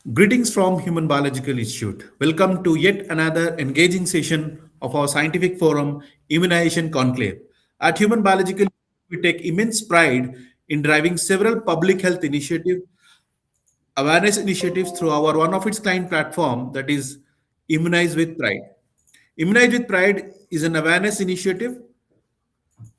Greetings from Human Biological Institute. Welcome to yet another engaging session of our scientific forum, Immunization Conclave. At Human Biological, we take immense pride in driving several public health awareness initiatives through our one of its kind platform that is Immunize with Pride. Immunize with Pride is an awareness initiative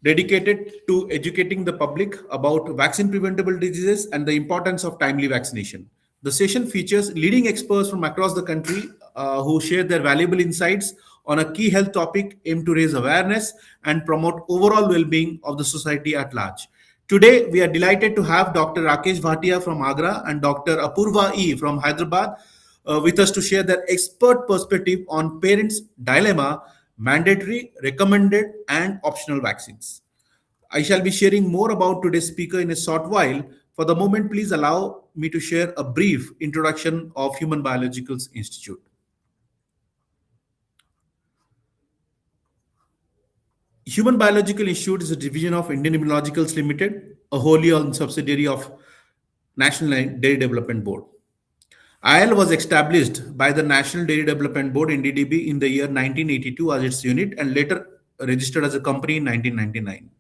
dedicated to educating the public about vaccine preventable diseases and the importance of timely vaccination. The session features leading experts from across the country who share their valuable insights on a key health topic aimed to raise awareness and promote overall well being of the society at large. Today, we are delighted to have Dr. Rakesh Bhatia from Agra and Dr. Apoorva E from Hyderabad with us to share their expert perspective on parents' dilemma, mandatory, recommended, and optional vaccines. I shall be sharing more about today's speaker in a short while. For the moment, please allow me to share a brief introduction of Human Biologicals Institute. Human Biological Institute is a division of Indian Immunologicals Limited, a wholly owned subsidiary of National Dairy Development Board. IL was established by the National Dairy Development Board (NDDB) in the year 1982 as its unit and later registered as a company in 1999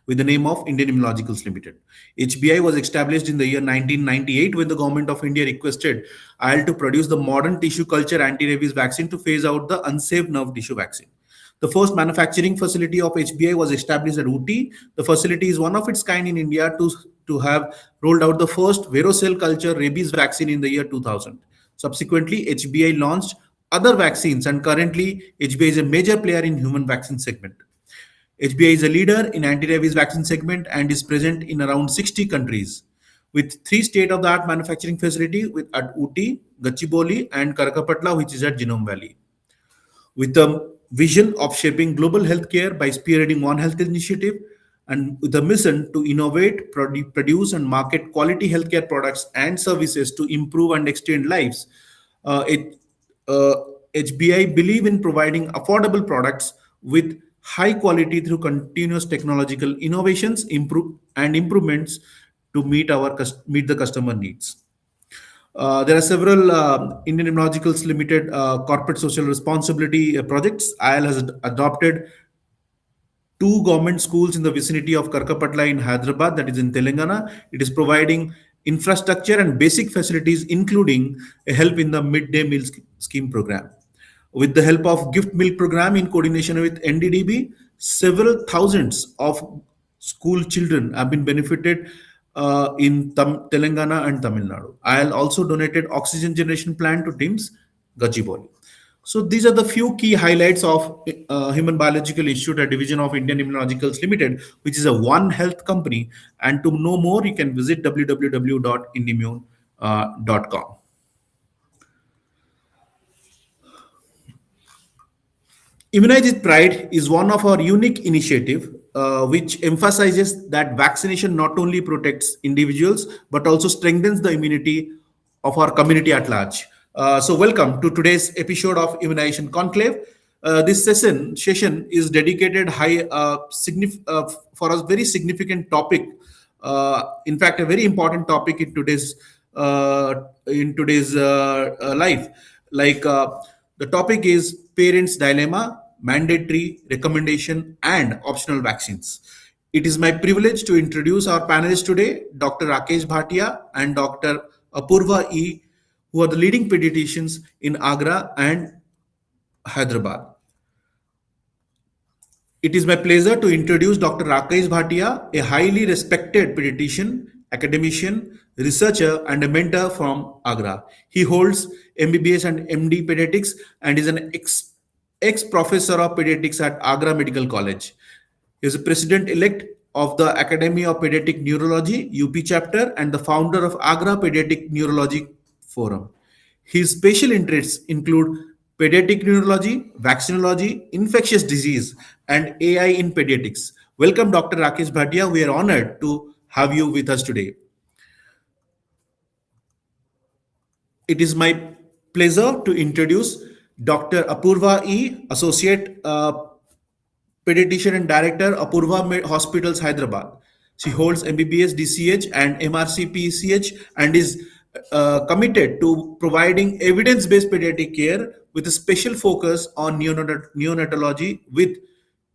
with the name of Indian Immunologicals Limited. HBI was established in the year 1998 when the Government of India requested IL to produce the modern tissue culture anti-rabies vaccine to phase out the unsafe nerve tissue vaccine. The first manufacturing facility of HBI was established at Ooty. The facility is one of its kind in India to have rolled out the first varicose culture rabies vaccine in the year 2000. Subsequently, HBI launched other vaccines and currently HBI is a major player in human vaccine segment. HBI is a leader in anti-rabies vaccine segment and is present in around 60 countries with three state-of-the-art manufacturing facility at Ooty, Gachibowli and Karakapatla, which is at Genome Valley. With the vision of shaping global healthcare by spearheading One Health initiative and with a mission to innovate, produce and market quality healthcare products and services to improve and extend lives, uh, HBI believe in providing affordable products with high quality through continuous technological innovations, improvements to meet the customer needs. There are several Indian Immunologicals Limited corporate social responsibility projects. IL has adopted two government schools in the vicinity of Karkapatla in Hyderabad, that is in Telangana. It is providing infrastructure and basic facilities, including a help in the midday meal scheme program. With the help of gift milk program in coordination with NDDB, several thousands of school children have been benefited in Telangana and Tamil Nadu. IL also donated oxygen generation plant to teams Gachibowli. So these are the few key highlights of Human Biological Institute, a division of Indian Immunologicals Limited, which is a One Health company. And to know more, you can visit www.indimmune.com. Immunize with Pride is one of our unique initiative which emphasizes that vaccination not only protects individuals but also strengthens the immunity of our community at large. So welcome to today's episode of Immunization Conclave. This session is dedicated for a very significant topic. In fact, a very important topic in today's life. The topic is parents' dilemma, mandatory, recommendation, and optional vaccines. It is my privilege to introduce our panelists today, Dr. Rakesh Bhatia and Dr. Apoorva E, who are the leading pediatricians in Agra and Hyderabad. It is my pleasure to introduce Dr. Rakesh Bhatia, a highly respected pediatrician, academician, researcher, and a mentor from Agra. He holds MBBS and MD Pediatrics and is an ex-professor of pediatrics at Agra Medical College. He is a president-elect of the Academy of Pediatric Neurology, UP chapter, and the founder of Agra Pediatric Neurology Forum. His special interests include pediatric neurology, vaccinology, infectious disease, and AI in pediatrics. Welcome, Dr. Rakesh Bhatia. We are honored to have you with us today. It is my pleasure to introduce Dr. Apoorva E, Associate Pediatrician and Director, Apoorva Hospitals, Hyderabad. She holds MBBS, DCH, and MRCPCH and is committed to providing evidence-based pediatric care with a special focus on neonatology with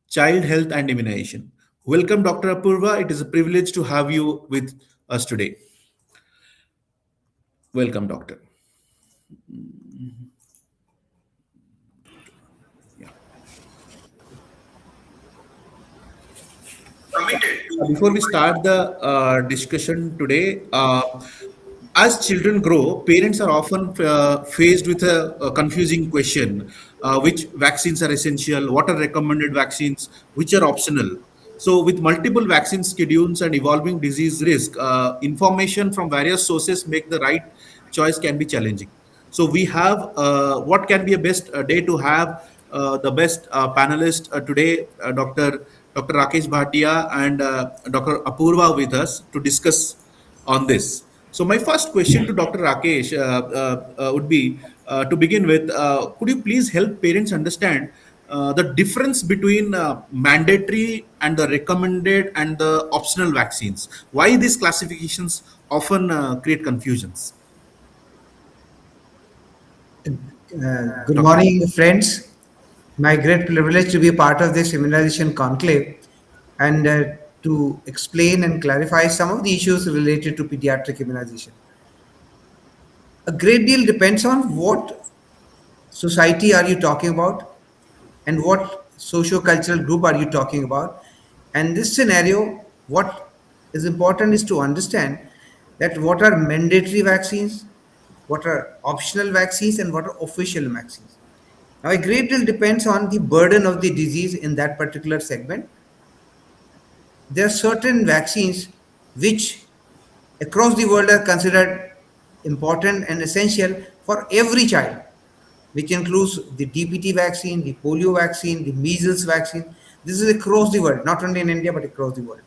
child health and immunization. Welcome, Dr. Apoorva. It is a privilege to have you with us today. Welcome, Doctor. Yeah. Before we start the discussion today, as children grow, parents are often faced with a confusing question: which vaccines are essential? What are recommended vaccines? Which are optional? So, with multiple vaccine schedules and evolving disease risk, information from various sources make the right choice can be challenging. So, we have what can be a best day to have the best panelist today, Dr. Rakesh Bhatia and Dr. Apoorva with us to discuss on this. So my first question to Dr. Rakesh would be to begin with, could you please help parents understand the difference between mandatory and the recommended and the optional vaccines? Why these classifications often create confusions? Good Dr. morning, friends. My great privilege to be a part of this immunization conclave and to explain and clarify some of the issues related to pediatric immunization. A great deal depends on what society are you talking about and what socio-cultural group are you talking about. And this scenario, what is important is to understand that what are mandatory vaccines, what are optional vaccines, and what are official vaccines. Now, a great deal depends on the burden of the disease in that particular segment. There are certain vaccines which across the world are considered important and essential for every child, which includes the DPT vaccine, the polio vaccine, the measles vaccine. This is across the world, not only in India but across the world.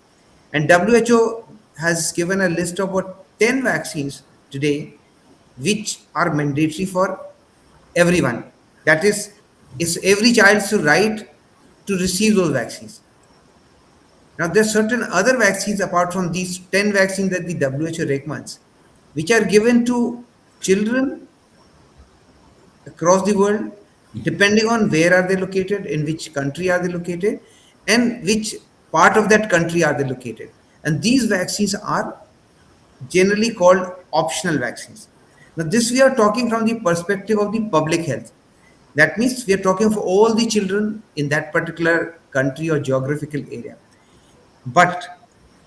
And WHO has given a list of about 10 vaccines today which are mandatory for everyone. That is, it's every child's right to receive those vaccines. Now, there are certain other vaccines apart from these 10 vaccines that the WHO recommends, which are given to children across the world, depending on where are they located, in which country are they located, and which part of that country are they located. And these vaccines are generally called optional vaccines. Now, this we are talking from the perspective of the public health. That means we are talking for all the children in that particular country or geographical area. But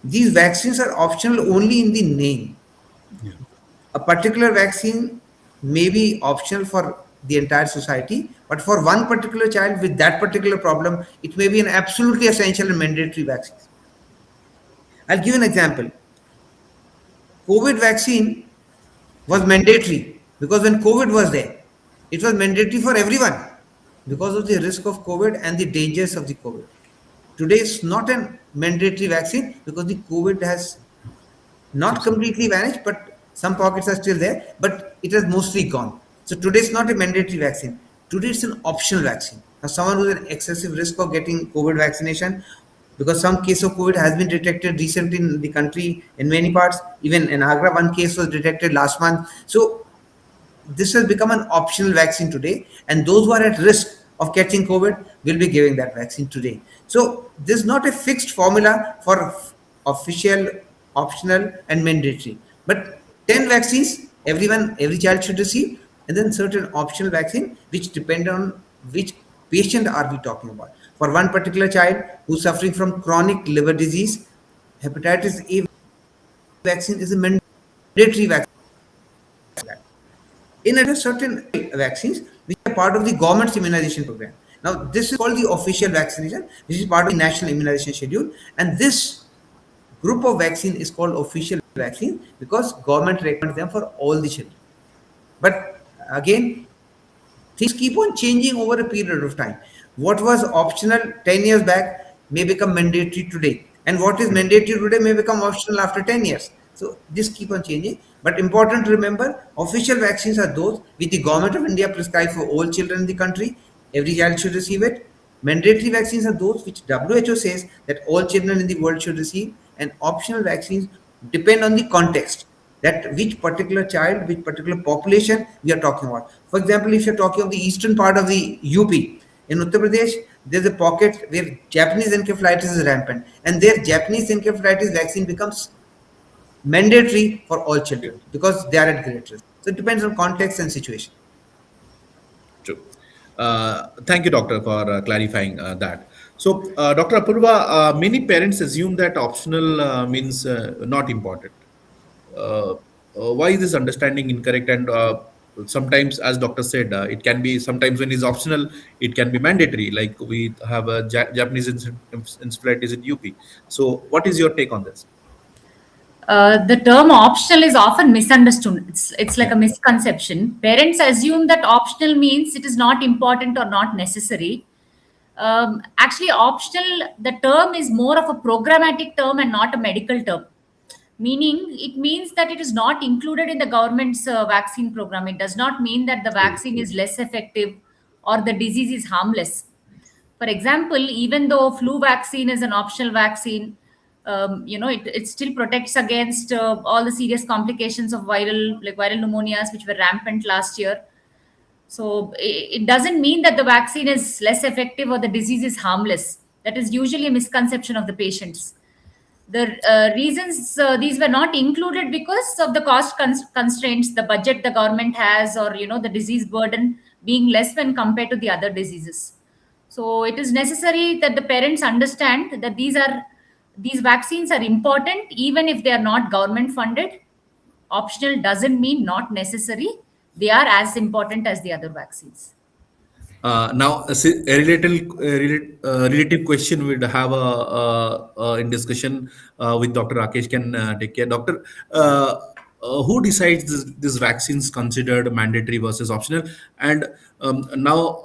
these vaccines are optional only in the name. Yeah. A particular vaccine may be optional for the entire society, but for one particular child with that particular problem, it may be an absolutely essential and mandatory vaccine. I'll give you an example. COVID vaccine was mandatory because when COVID was there, it was mandatory for everyone because of the risk of COVID and the dangers of the COVID. Today it's not a mandatory vaccine because the COVID has not completely vanished, but some pockets are still there, but it has mostly gone. So today it's not a mandatory vaccine. Today it's an optional vaccine. Now, someone who has an excessive risk of getting COVID vaccination, because some case of COVID has been detected recently in the country in many parts, even in Agra, one case was detected last month. So this has become an optional vaccine today, and those who are at risk of catching COVID will be giving that vaccine today. So this is not a fixed formula for official, optional, and mandatory. But 10 vaccines every child should receive, and then certain optional vaccine which depend on which patient are we talking about. For one particular child who's suffering from chronic liver disease, hepatitis A vaccine is a mandatory vaccine. In addition, certain vaccines which are part of the government's immunization program. Now, this is called the official vaccination, which is part of the national immunization schedule, and this group of vaccine is called official vaccine because government recommends them for all the children. But again, things keep on changing over a period of time. What was optional 10 years back may become mandatory today, and what is mandatory today may become optional after 10 years. So this keep on changing. But important to remember, official vaccines are those which the government of India prescribe for all children in the country. Every child should receive it. Mandatory vaccines are those which WHO says that all children in the world should receive, and optional vaccines depend on the context. that which particular child, which particular population we are talking about. For example, if you're talking of the eastern part of the UP, in Uttar Pradesh, there's a pocket where Japanese encephalitis is rampant, and there Japanese encephalitis vaccine becomes mandatory for all children because they are at great risk. So it depends on context and situation. True. Thank you, doctor, for clarifying that. So, Dr. Apoorva, many parents assume that optional means not important. Uh, why is this understanding incorrect? And sometimes, as doctor said, it can be sometimes when it's optional, it can be mandatory. Like we have a Japanese encephalitis in UP. So, what is your take on this? The term optional is often misunderstood. It's like Yeah. a misconception. Parents assume that optional means it is not important or not necessary. Actually, optional, the term is more of a programmatic term and not a medical term. Meaning, it means that it is not included in the government's vaccine program. It does not mean that the True. vaccine is less effective or the disease is harmless. For example, even though flu vaccine is an optional vaccine, it still protects against all the serious complications of viral pneumonias, which were rampant last year. So it doesn't mean that the vaccine is less effective or the disease is harmless. That is usually a misconception of the patients. The reasons these were not included because of the cost constraints, the budget the government has, or the disease burden being less when compared to the other diseases. So it is necessary that the parents understand that these vaccines are important even if they are not government funded. Optional doesn't mean not necessary. They are as important as the other vaccines. Now, relative question we'd have in discussion with Dr. Rakesh can take care. Doctor, who decides this vaccines considered mandatory versus optional? And now,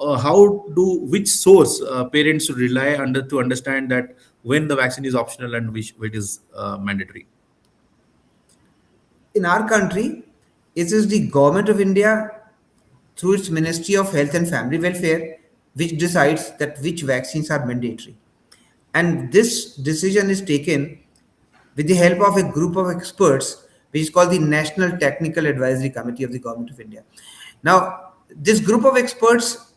which source parents should rely under to understand that when the vaccine is optional and which it is mandatory? In our country, it is the government of India through its Ministry of Health and Family Welfare which decides that which vaccines are mandatory. And this decision is taken with the help of a group of experts, which is called the National Technical Advisory Committee of the Government of India. Now, this group of experts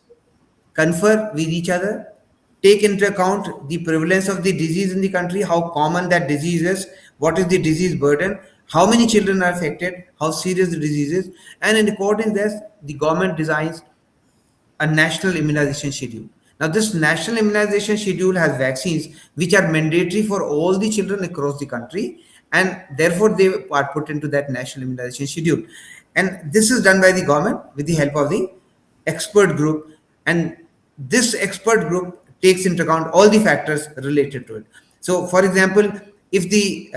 confer with each other, take into account the prevalence of the disease in the country, how common that disease is, what is the disease burden, how many children are affected, how serious the disease is, and in accordance with this, the government designs a national immunization schedule. Now, this national immunization schedule has vaccines which are mandatory for all the children across the country, and therefore they are put into that national immunization schedule. And this is done by the government with the help of the expert group, and this expert group takes into account all the factors related to it. So, for example, if the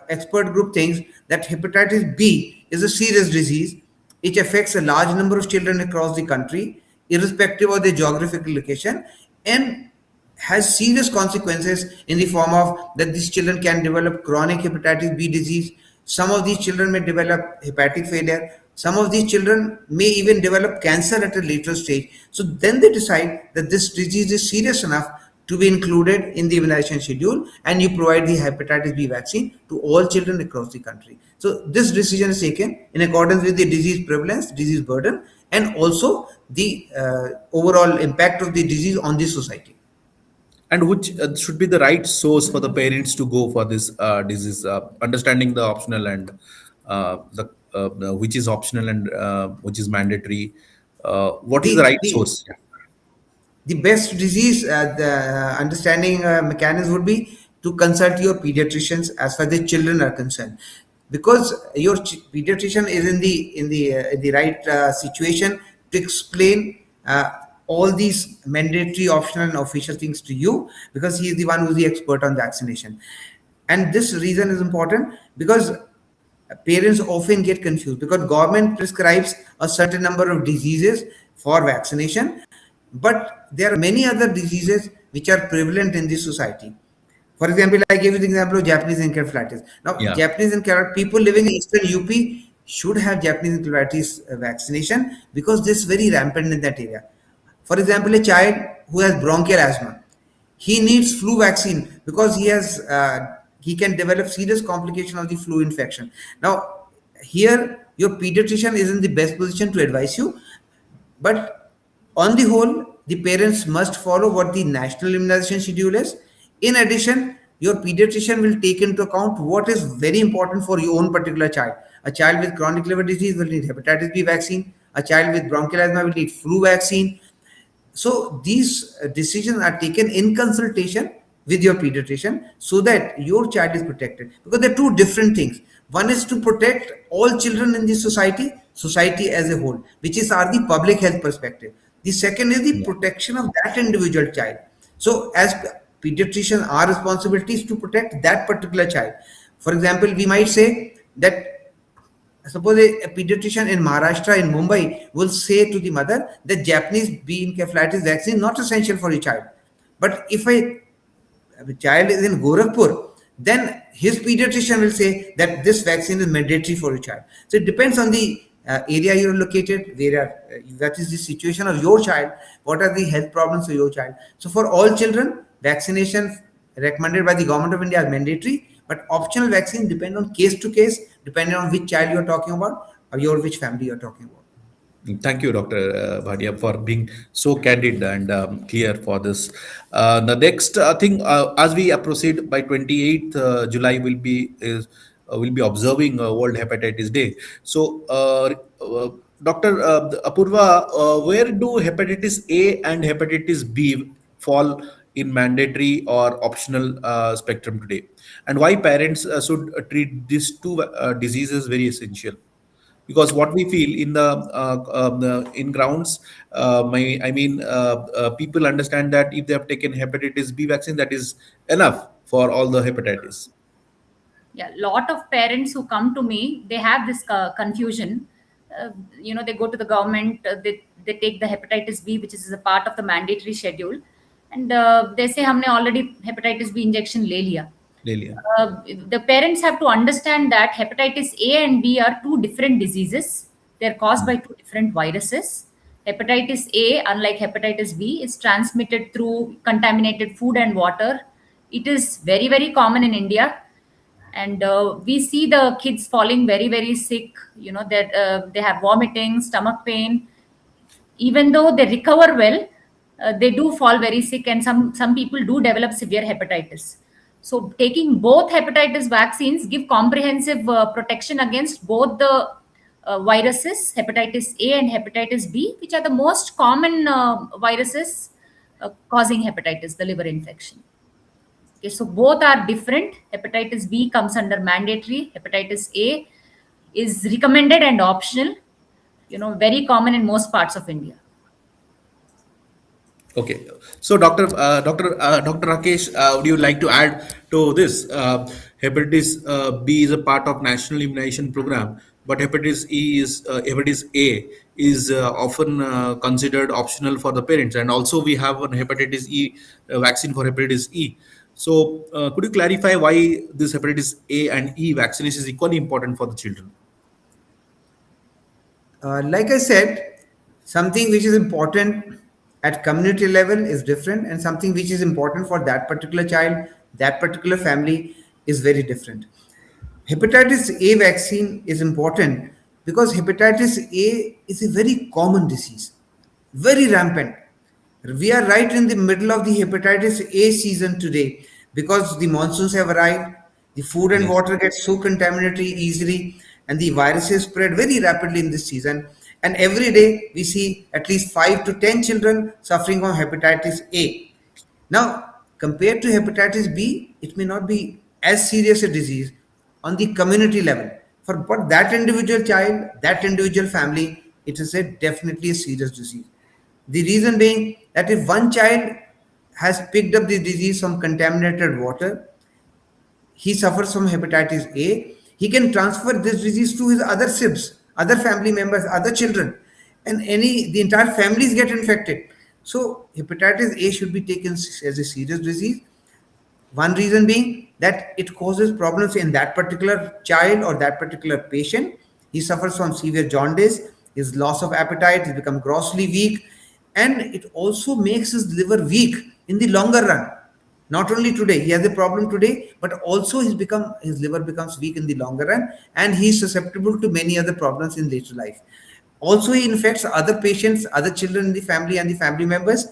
expert group thinks that hepatitis B is a serious disease, it affects a large number of children across the country, irrespective of their geographical location, and has serious consequences in the form of that these children can develop chronic hepatitis B disease. Some of these children may develop hepatic failure. Some of these children may even develop cancer at a later stage. So then they decide that this disease is serious enough to be included in the immunization schedule, and you provide the hepatitis B vaccine to all children across the country. So this decision is taken in accordance with the disease prevalence, disease burden, and also the overall impact of the disease on the society. And which should be the right source for the parents to go for this disease, understanding the optional and which is optional and which is mandatory. What is the The, right the, source? Yeah. the best disease the understanding mechanism would be to consult your pediatricians as far as the children are concerned, because your pediatrician is in the right situation to explain all these mandatory optional and official things to you, because he is the one who's the expert on vaccination. And this reason is important because parents often get confused because government prescribes a certain number of diseases for vaccination, but there are many other diseases which are prevalent in this society. For example, I gave you the example of Japanese encephalitis. Now, Yeah. Japanese encephalitis, people living in eastern UP should have Japanese encephalitis vaccination because this is very rampant in that area. For example, a child who has bronchial asthma, he needs flu vaccine because he can develop serious complication of the flu infection. Now, Here, your pediatrician is in the best position to advise you, but on the whole, the parents must follow what the national immunization schedule is. In addition, your pediatrician will take into account what is very important for your own particular child. A child with chronic liver disease will need hepatitis B vaccine. A child with bronchial asthma will need flu vaccine. So these decisions are taken in consultation with your pediatrician so that your child is protected, because they're two different things. One is to protect all children in the society as a whole, which is our the public health perspective. The second is the Yeah. protection of that individual child. So as pediatricians, our responsibility is to protect that particular child. For example, we might say that, suppose a pediatrician in Maharashtra, in Mumbai, will say to the mother that Japanese bee encephalitis vaccine is not essential for your child. But if a child is in Gorakhpur, then his pediatrician will say that this vaccine is mandatory for your child. So it depends on the area you're located, that is the situation of your child, what are the health problems of your child. So for all children, vaccination recommended by the government of India is mandatory, but optional vaccine depend on case to case, depending on which child you're talking about or which family you're talking about. Thank you, Dr. Bhatia, for being so candid and clear for this. The next thing, as we proceed, by 28th July, will be observing World Hepatitis Day. So, Dr. Apoorva, where do hepatitis A and hepatitis B fall in mandatory or optional spectrum today, and why parents should treat these two diseases very essential? Because what we feel in the in grounds, people understand that if they have taken hepatitis B vaccine, that is enough for all the hepatitis. Yeah, lot of parents who come to me, they have this confusion. They go to the government, they take the hepatitis B, which is a part of the mandatory schedule, and they say हमने already hepatitis B injection ले लिया. Lelia. The parents have to understand that hepatitis A and B are two different diseases. They're caused by two different viruses. Hepatitis A, unlike hepatitis B, is transmitted through contaminated food and water. It is very, very common in India. And we see the kids falling very, very sick. That they have vomiting, stomach pain. Even though they recover well, they do fall very sick, and some people do develop severe hepatitis. So taking both hepatitis vaccines give comprehensive protection against both the viruses, hepatitis A and hepatitis B, which are the most common viruses causing hepatitis, the liver infection. Okay, so both are different. Hepatitis B comes under mandatory. Hepatitis A is recommended and optional. Very common in most parts of India. Okay, so Dr. Rakesh, would you like to add to this? Hepatitis B is a part of national immunization program, but hepatitis A is often considered optional for the parents, and also we have an hepatitis E vaccine for hepatitis E. So, could you clarify why this hepatitis A and E vaccination is equally important for the children? Like I said, something which is important at community level is different, and something which is important for that particular child, that particular family is very different. Hepatitis A vaccine is important because hepatitis A is a very common disease, very rampant. We are right in the middle of the hepatitis A season today because the monsoons have arrived, the food and Yes. water get so contaminated easily, and the viruses spread very rapidly in this season. And every day we see at least 5 to 10 children suffering from hepatitis A. Now, compared to hepatitis B, it may not be as serious a disease on the community level. But that individual child, that individual family, it is definitely a serious disease. The reason being that if one child has picked up the disease from contaminated water, he suffers from hepatitis A, he can transfer this disease to his other sibs, other family members, other children, and the entire families get infected. So hepatitis A should be taken as a serious disease. One reason being that it causes problems in that particular child or that particular patient. He suffers from severe jaundice, his loss of appetite, he becomes grossly weak, and it also makes his liver weak in the longer run. Not only today, he has a problem today, but also his liver becomes weak in the longer run, and he is susceptible to many other problems in later life. Also, he infects other patients, other children in the family and the family members.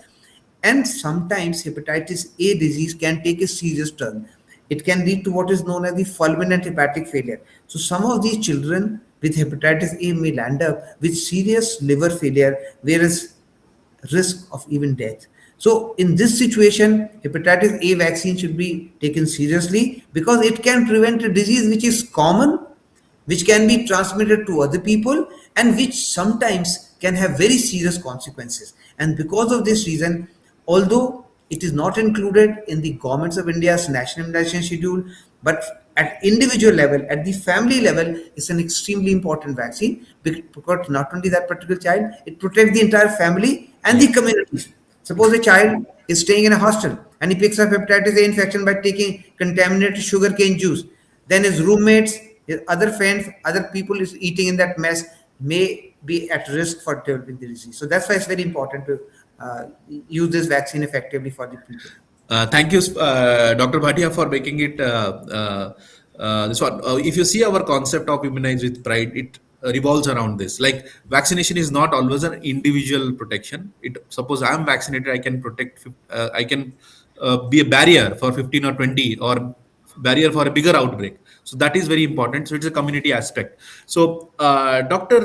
And sometimes hepatitis A disease can take a serious turn. It can lead to what is known as the fulminant hepatic failure. So some of these children with hepatitis A may land up with serious liver failure, whereas risk of even death. So in this situation, hepatitis A vaccine should be taken seriously because it can prevent a disease which is common, which can be transmitted to other people, and which sometimes can have very serious consequences. And because of this reason, although it is not included in the governments of India's national immunization schedule, but at individual level, at the family level, it's an extremely important vaccine because not only that particular child, it protects the entire family and the community. Suppose a child is staying in a hostel and he picks up hepatitis A infection by taking contaminated sugarcane juice. Then his roommates, his other friends, other people is eating in that mess may be at risk for developing the disease. So that's why it's very important to use this vaccine effectively for the people. Thank you, Dr. Bhatia, for making it this one. If you see our concept of immunize with pride, it revolves around this. Like vaccination is not always an individual protection. It suppose I am vaccinated, I can protect. I can be a barrier for 15 or 20 or barrier for a bigger outbreak. So that is very important. So it's a community aspect. So Dr.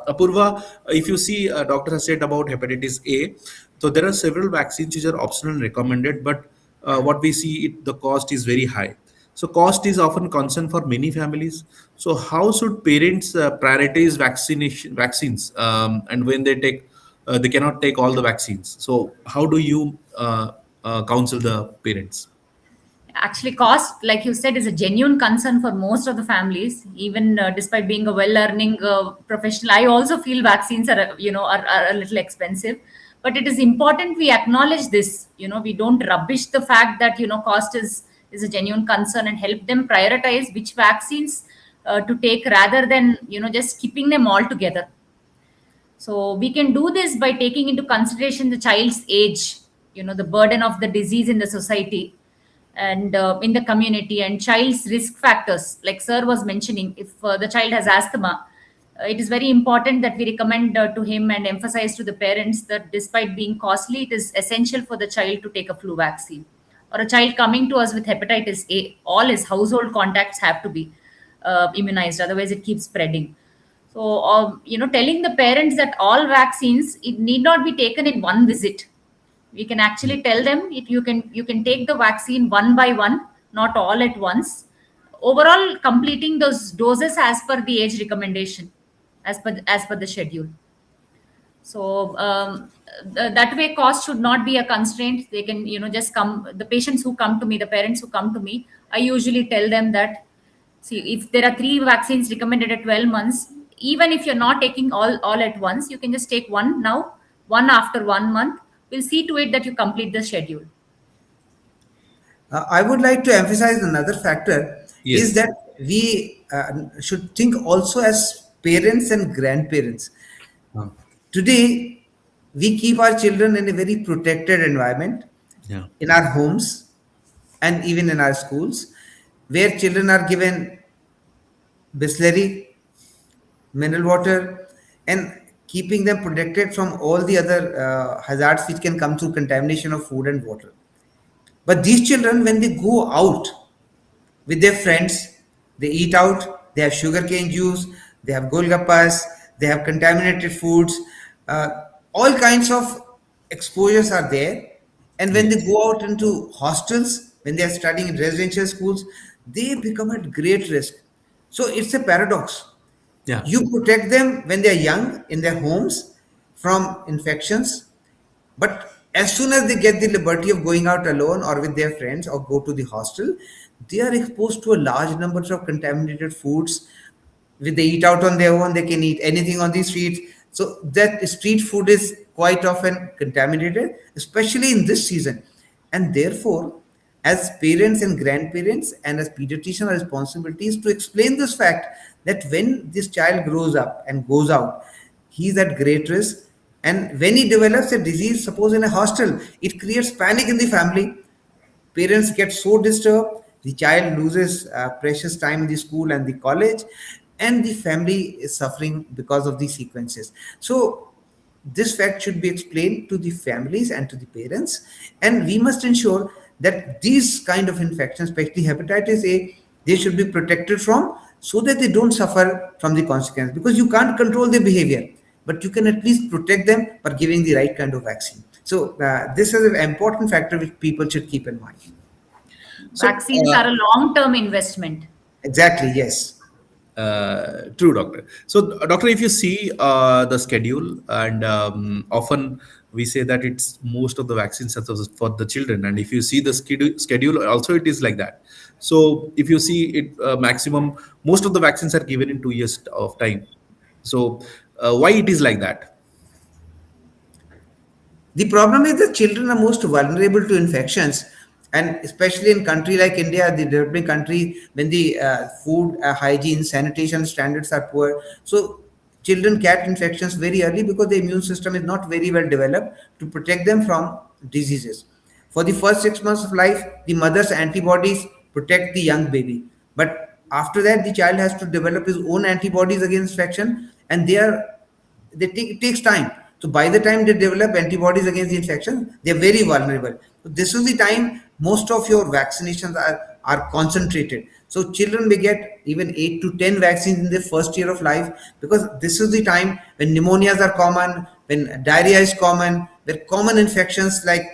Apoorva, if you see, doctor has said about hepatitis A. So there are several vaccines which are optional and recommended, but what we see, the cost is very high. So cost is often concern for many families. So how should parents prioritize vaccines, and when they take, they cannot take all the vaccines. So how do you counsel the parents? Actually, cost, like you said, is a genuine concern for most of the families. Even despite being a well-earning professional, I also feel vaccines are, are a little expensive. But it is important we acknowledge this. We don't rubbish the fact that cost is a genuine concern, and help them prioritize which vaccines to take, rather than just skipping them all together. So we can do this by taking into consideration the child's age, the burden of the disease in the society and in the community, and child's risk factors. Like sir was mentioning, if the child has asthma, it is very important that we recommend to him and emphasize to the parents that despite being costly, it is essential for the child to take a flu vaccine. Or a child coming to us with hepatitis A, all his household contacts have to be immunized, otherwise it keeps spreading. So, telling the parents that all vaccines, it need not be taken in one visit. We can actually tell them if you can take the vaccine one by one, not all at once. Overall, completing those doses as per the age recommendation, as per the schedule. So that way, cost should not be a constraint. They can just come. The patients who come to me, the parents who come to me, I usually tell them that, see, if there are 3 vaccines recommended at 12 months, even if you're not taking all at once, you can just take one now, one after 1 month. We'll see to it that you complete the schedule. I would like to emphasize another factor is Yes. that we should think also as parents and grandparents. Uh, Today, we keep our children in a very protected environment yeah. in our homes and even in our schools, where children are given Bisleri, mineral water, and keeping them protected from all the other hazards which can come through contamination of food and water. But these children, when they go out with their friends, they eat out, they have sugarcane juice, they have golgappas, they have contaminated foods, uh, all kinds of exposures are there. And when they Yes. go out into hostels, when they are studying in residential schools, they become at great risk. So it's a paradox. Yeah. You protect them when they are young in their homes from infections, but as soon as they get the liberty of going out alone or with their friends or go to the hostel, they are exposed to a large number of contaminated foods. If they eat out on their own, they can eat anything on the streets. So that street food is quite often contaminated, especially in this season. And therefore, as parents and grandparents and as pediatricians, our responsibility is to explain this fact that when this child grows up and goes out, he is at great risk. And when he develops a disease, suppose in a hostel, it creates panic in the family. parents get so disturbed, the child loses precious time in the school and the college, and the family is suffering because of these sequences. So this fact should be explained to the families and to the parents, and we must ensure that these kind of infections, especially hepatitis A, they should be protected from, so that they don't suffer from the consequence, because you can't control their behavior, but you can at least protect them by giving the right kind of vaccine. So this is an important factor which people should keep in mind. So, Vaccines are a long-term investment. Exactly, yes. True, doctor. So, doctor, if you see the schedule, and often we say that it's most of the vaccines are for the children, and if you see the schedule, also it is like that. So, if you see it, maximum most of the vaccines are given in 2 years of time. So, why it is like that? The problem is that children are most vulnerable to infections, and especially in country like India, the developing country, when the food hygiene, sanitation standards are poor, so children get infections very early because the immune system is not very well developed to protect them from diseases. For the first 6 months of life, the mother's antibodies protect the young baby, but after that, the child has to develop his own antibodies against infection, and it takes time. So by the time they develop antibodies against the infection, they're very vulnerable. So this is the time most of your vaccinations are concentrated. So children may get even 8 to 10 vaccines in their first year of life, because this is the time when pneumonias are common, when diarrhea is common, where common infections like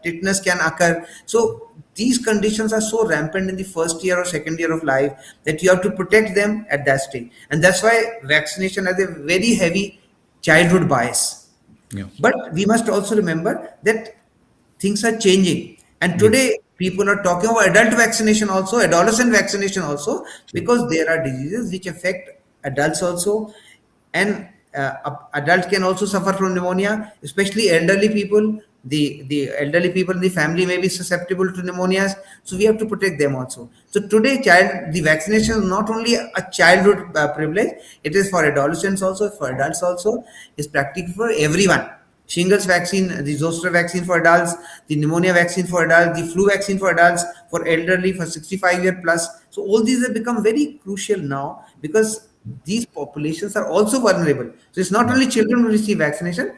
tetanus can occur. So these conditions are so rampant in the first year or second year of life that you have to protect them at that stage. And that's why vaccination has a very heavy childhood bias. Yeah. But we must also remember that things are changing. And today, people are talking about adult vaccination also, adolescent vaccination also, because there are diseases which affect adults also. And adults can also suffer from pneumonia, especially elderly people. The elderly people in the family may be susceptible to pneumonias, so we have to protect them also. So today, the vaccination is not only a childhood privilege; it is for adolescents also, for adults also. It's practically for everyone. Shingles vaccine, the zoster vaccine for adults, the pneumonia vaccine for adults, the flu vaccine for adults, for elderly, for 65-year plus. So all these have become very crucial now, because these populations are also vulnerable. So it's not only children who receive vaccination,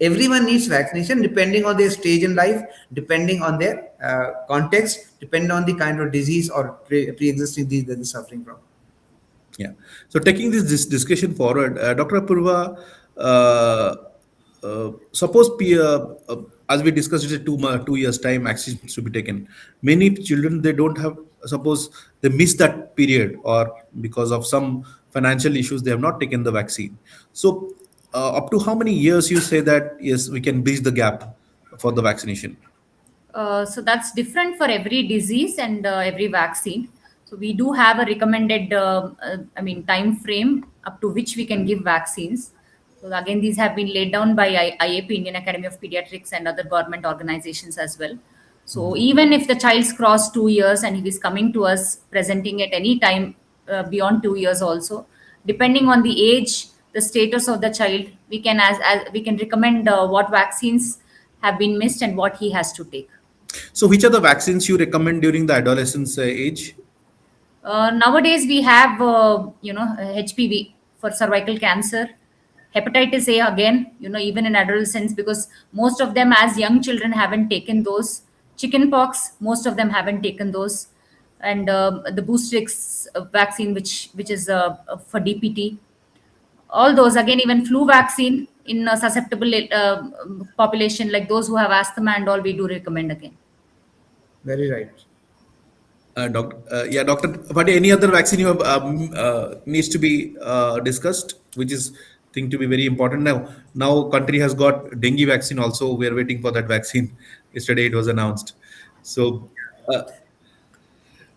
everyone needs vaccination depending on their stage in life, depending on their context, depending on the kind of disease or pre-existing disease that they're suffering from. Yeah. So taking this discussion forward, Dr. Apoorva, uh, suppose as we discussed, it's a 2 years time vaccines to be taken. Many children, they don't have, suppose they miss that period, or because of some financial issues they have not taken the vaccine. So up to how many years you say that yes we can bridge the gap for the vaccination? So that's different for every disease and every vaccine. So we do have a recommended, time frame up to which we can give vaccines. So again, these have been laid down by IAP, Indian Academy of Pediatrics, and other government organizations as well. So even if the child's crossed 2 years and he is coming to us presenting at any time beyond 2 years also, depending on the age, the status of the child, we can as we can recommend what vaccines have been missed and what he has to take. So which are the vaccines you recommend during the adolescence age? Nowadays, we have, HPV for cervical cancer, hepatitis A again, even in adolescents, because most of them as young children haven't taken those. Chickenpox, most of them haven't taken those. And the Boostrix vaccine, which is for DPT. All those, again, even flu vaccine in a susceptible population, like those who have asthma and all, we do recommend again. Very right. Doctor, but any other vaccine you have needs to be discussed, which is think to be very important now. Now, country has got dengue vaccine also. We are waiting for that vaccine. Yesterday, it was announced. So, uh,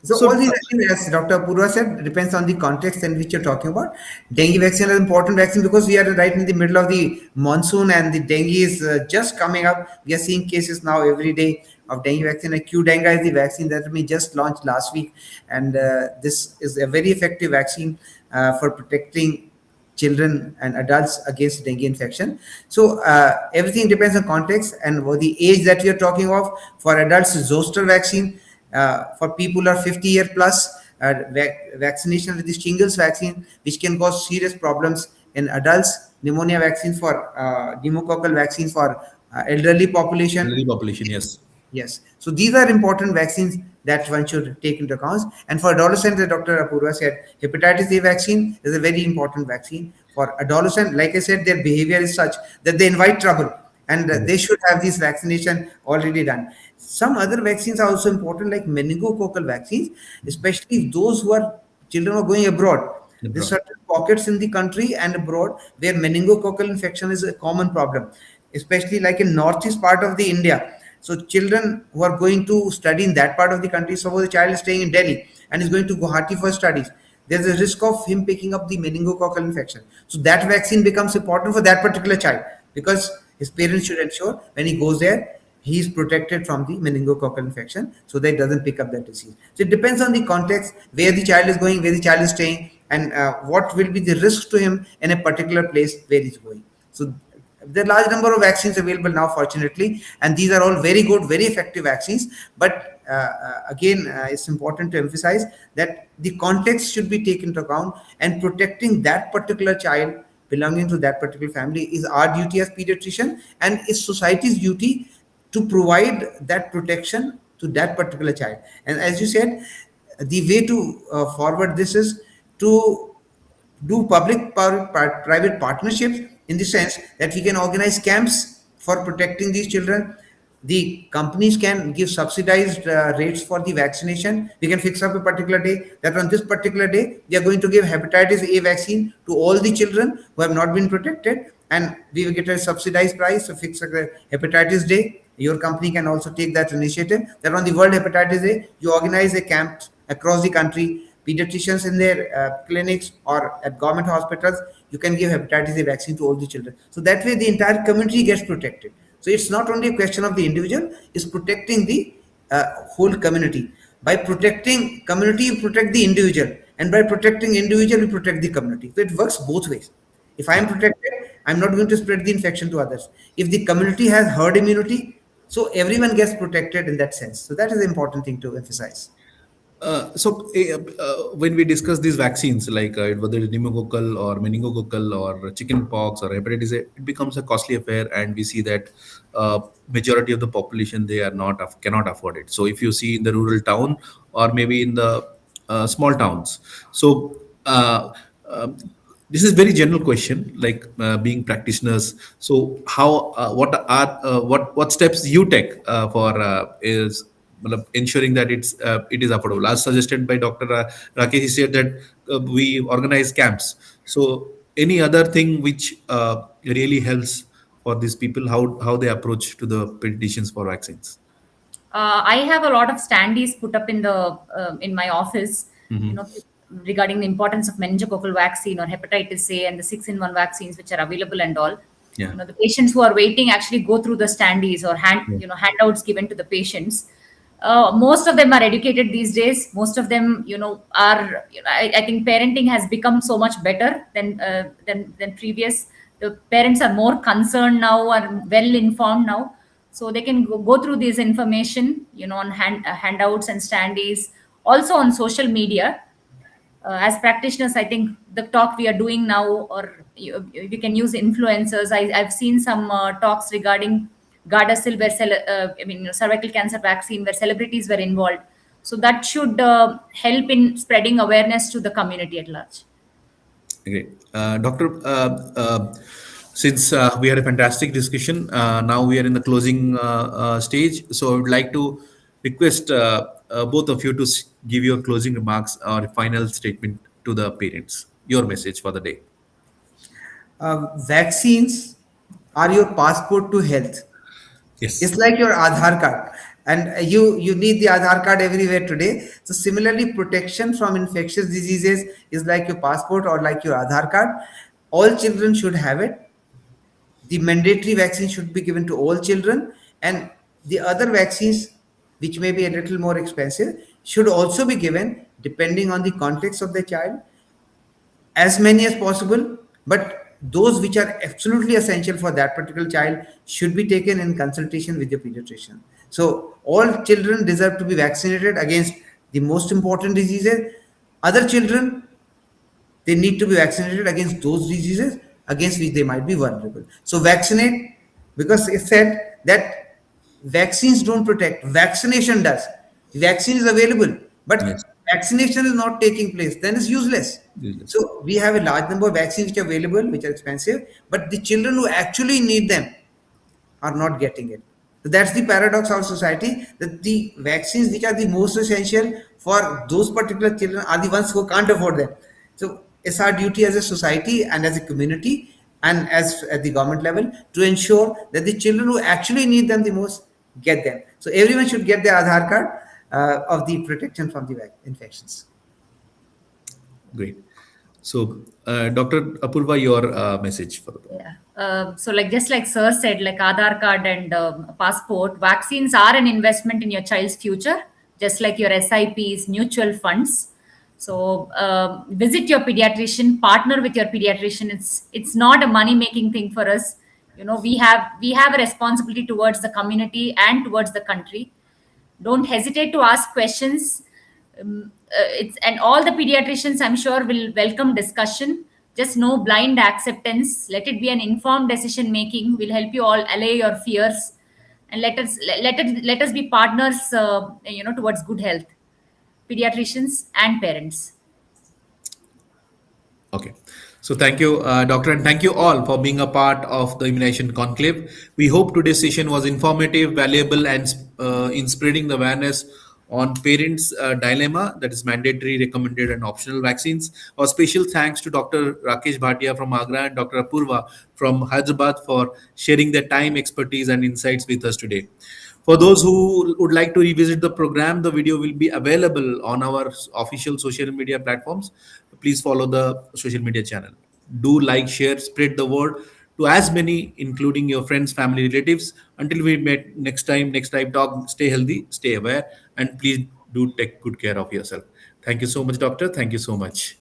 So so all these vaccines, as Dr. Apoorva said, depends on the context in which you're talking about. Dengue vaccine is an important vaccine because we are right in the middle of the monsoon, and the dengue is just coming up. We are seeing cases now every day of dengue vaccine. And Q-dengue is the vaccine that we just launched last week, and this is a very effective vaccine for protecting children and adults against dengue infection. So everything depends on context and what the age that we are talking of. For adults, zoster vaccine. For people who are 50-year plus, vaccination with the shingles vaccine, which can cause serious problems in adults. Pneumonia vaccine for pneumococcal vaccine for elderly population. Elderly population, yes. Yes. So these are important vaccines that one should take into account. And for adolescents, as Dr. Apoorva said, hepatitis A vaccine is a very important vaccine. For adolescents, like I said, their behavior is such that they invite trouble, and they should have this vaccination already done. Some other vaccines are also important, like meningococcal vaccines, especially those who are children who are going abroad. There's Abroad. certain pockets in the country and abroad where meningococcal infection is a common problem, especially like in northeast part of the India. So children who are going to study in that part of the country, suppose the child is staying in Delhi and is going to Guwahati for studies, there's a risk of him picking up the meningococcal infection. So that vaccine becomes important for that particular child, because his parents should ensure when he goes there, he is protected from the meningococcal infection so that it doesn't pick up that disease. So it depends on the context, where the child is going, where the child is staying, and what will be the risk to him in a particular place where he's going. So there are large number of vaccines available now, fortunately, and these are all very good, very effective vaccines. But again, it's important to emphasize that the context should be taken into account, and protecting that particular child belonging to that particular family is our duty as pediatrician, and it's society's duty to provide that protection to that particular child. And as you said, the way to forward this is to do private partnerships, in the sense that we can organize camps for protecting these children. The companies can give subsidized rates for the vaccination. We can fix up a particular day, that on this particular day we are going to give hepatitis A vaccine to all the children who have not been protected, and we will get a subsidized price. So fix a hepatitis day. Your company can also take that initiative, that on the World Hepatitis Day you organize a camp across the country. Pediatricians in their clinics or at government hospitals, you can give hepatitis A vaccine to all the children. So that way the entire community gets protected. So it's not only a question of the individual, it's protecting the whole community. By protecting community, you protect the individual, and by protecting individual, you protect the community. So it works both ways. If I am protected, I'm not going to spread the infection to others. If the community has herd immunity, so everyone gets protected in that sense. So that is the important thing to emphasize. When we discuss these vaccines, like whether it's pneumococcal or meningococcal or chicken pox or hepatitis A, it becomes a costly affair, and we see that majority of the population, they are not cannot afford it. So if you see in the rural town or maybe in the small towns, so this is very general question, like being practitioners. So how what steps you take for is ensuring that it is affordable, as suggested by Dr. Rakesh. He said that we organize camps. So any other thing which really helps for these people, how they approach to the petitions for vaccines? I have a lot of standees put up in my office, you Hmm. know, regarding the importance of meningococcal vaccine or hepatitis A and the 6-in-1 vaccines which are available and all. Yeah. The patients who are waiting actually go through the standees or Yeah. handouts given to the patients. Most of them are educated these days. Most of them, are. I think parenting has become so much better than previous. The parents are more concerned now, are well informed now, so they can go through this information, on handouts and standees, also on social media. As practitioners, I think the talk we are doing now, or we can use influencers. I've seen some talks regarding Gardasil, where cervical cancer vaccine, where celebrities were involved. So that should help in spreading awareness to the community at large. Great. Doctor, since we had a fantastic discussion, now we are in the closing stage. So I would like to request both of you to give your closing remarks or final statement to the parents, your message for the day. Vaccines are your passport to health. Yes. It's like your Aadhaar card, and you need the Aadhaar card everywhere today. So similarly, protection from infectious diseases is like your passport or like your Aadhaar card. All children should have it. The mandatory vaccine should be given to all children, and the other vaccines, which may be a little more expensive, should also be given depending on the context of the child, as many as possible, but those which are absolutely essential for that particular child should be taken in consultation with your pediatrician. So all children deserve to be vaccinated against the most important diseases. Other children, they need to be vaccinated against those diseases against which they might be vulnerable. So vaccinate, because it said that vaccines don't protect, vaccination does. Vaccine is available, but Yes. vaccination is not taking place, then it's useless. Yes. So we have a large number of vaccines which are available, which are expensive, but the children who actually need them are not getting it. So that's the paradox of society, that the vaccines which are the most essential for those particular children are the ones who can't afford them. So it's our duty as a society and as a community and as at the government level to ensure that the children who actually need them the most get them. So everyone should get their Aadhaar card of the protection from the infections. Great. So, Dr. Apoorva, your message for the. Yeah. So, like just like Sir said, like Aadhaar card and passport, vaccines are an investment in your child's future, just like your SIPs, mutual funds. So, visit your pediatrician, partner with your pediatrician. It's not a money making thing for us. You know, we have a responsibility towards the community and towards the country. Don't hesitate to ask questions. It's and all the pediatricians, I'm sure, will welcome discussion. Just no blind acceptance. Let it be an informed decision making. Will help you all allay your fears, and let us be partners. Towards good health, pediatricians and parents. Okay. So thank you, Doctor, and thank you all for being a part of the immunization conclave. We hope today's session was informative, valuable, and in spreading the awareness on parents' dilemma, that is mandatory, recommended, and optional vaccines. Our special thanks to Dr. Rakesh Bhatia from Agra and Dr. Apoorva from Hyderabad for sharing their time, expertise, and insights with us today. For those who would like to revisit the program, the video will be available on our official social media platforms. Please follow the social media channel. Do like, share, spread the word to as many, including your friends, family, relatives. Until we meet next time talk, stay healthy, stay aware, and please do take good care of yourself. Thank you so much, doctor. Thank you so much.